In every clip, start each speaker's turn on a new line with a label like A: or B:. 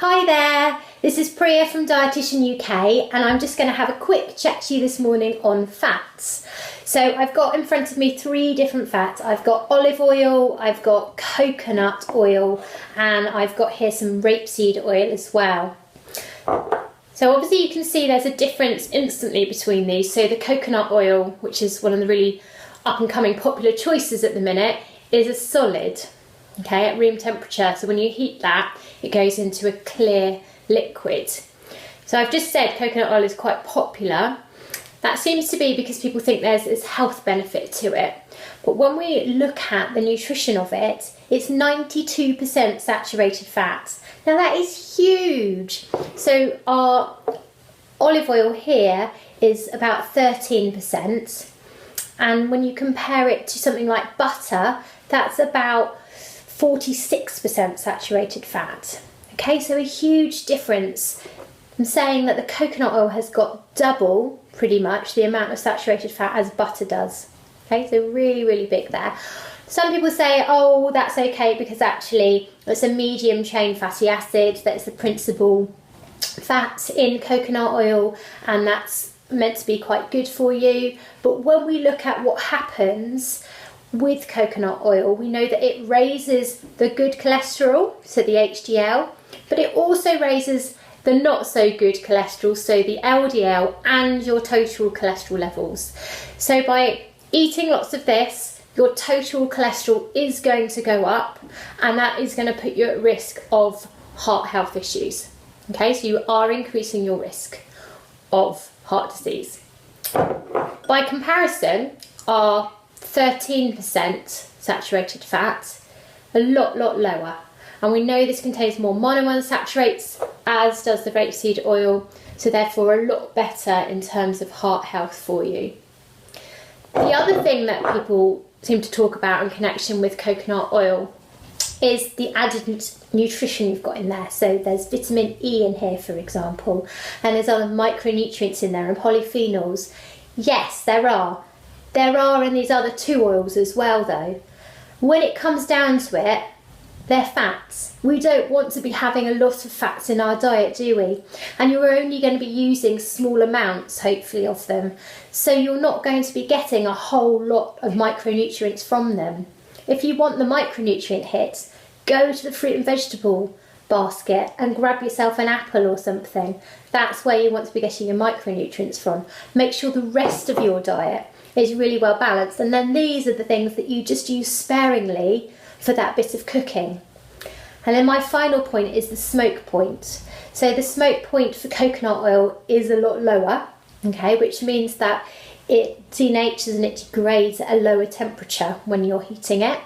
A: Hi there, this is Priya from Dietitian UK and I'm just going to have a quick chat to you this morning on fats. So I've got in front of me 3 different fats. I've got olive oil, I've got coconut oil and I've got here some rapeseed oil as well. So obviously you can see there's a difference instantly between these. So the coconut oil, which is one of the really up and coming popular choices at the minute, is a solid. Okay, at room temperature, so when you heat that, it goes into a clear liquid. So I've just said coconut oil is quite popular. That seems to be because people think there's this health benefit to it. But when we look at the nutrition of it, it's 92% saturated fat. Now that is huge. So our olive oil here is about 13%. And when you compare it to something like butter, that's about 46% saturated fat. Okay, so a huge difference. I'm saying that the coconut oil has got double, pretty much, the amount of saturated fat as butter does. Okay, so really, really big there. Some people say, oh, that's okay because actually it's a medium chain fatty acid that's the principal fat in coconut oil and that's meant to be quite good for you. But when we look at what happens with coconut oil, we know that it raises the good cholesterol, so the HDL, but it also raises the not so good cholesterol, so the LDL and your total cholesterol levels. So by eating lots of this, your total cholesterol is going to go up and that is going to put you at risk of heart health issues. Okay, so you are increasing your risk of heart disease. By comparison, our 13% saturated fat, a lot lower. And we know this contains more monounsaturates, as does the rapeseed oil, so therefore a lot better in terms of heart health for you. The other thing that people seem to talk about in connection with coconut oil is the added nutrition you've got in there. So there's vitamin E in here, for example, and there's other micronutrients in there and polyphenols. Yes, there are. There are in these other 2 oils as well though. When it comes down to it, they're fats. We don't want to be having a lot of fats in our diet, do we? And you're only going to be using small amounts, hopefully, of them. So you're not going to be getting a whole lot of micronutrients from them. If you want the micronutrient hit, go to the fruit and vegetable basket and grab yourself an apple or something. That's where you want to be getting your micronutrients from. Make sure the rest of your diet is really well balanced, and then these are the things that you just use sparingly for that bit of cooking. And then my final point is the smoke point. So the smoke point for coconut oil is a lot lower, okay, which means that it denatures and it degrades at a lower temperature when you're heating it.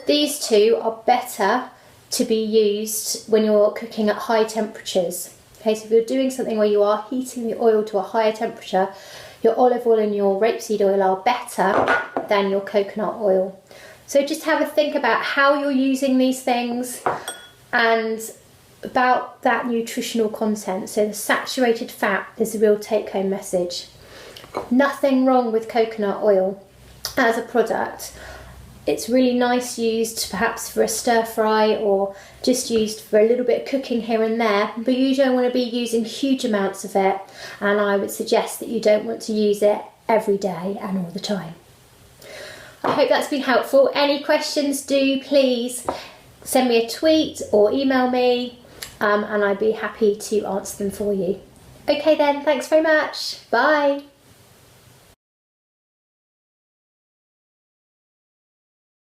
A: These 2 are better to be used when you're cooking at high temperatures. Okay, so if you're doing something where you are heating the oil to a higher temperature, your olive oil and your rapeseed oil are better than your coconut oil. So just have a think about how you're using these things and about that nutritional content. So the saturated fat is the real take-home message. Nothing wrong with coconut oil as a product. It's really nice used perhaps for a stir fry or just used for a little bit of cooking here and there, but you don't want to be using huge amounts of it, and I would suggest that you don't want to use it every day and all the time. I hope that's been helpful. Any questions, do please send me a tweet or email me and I'd be happy to answer them for you. Okay then, thanks very much. Bye.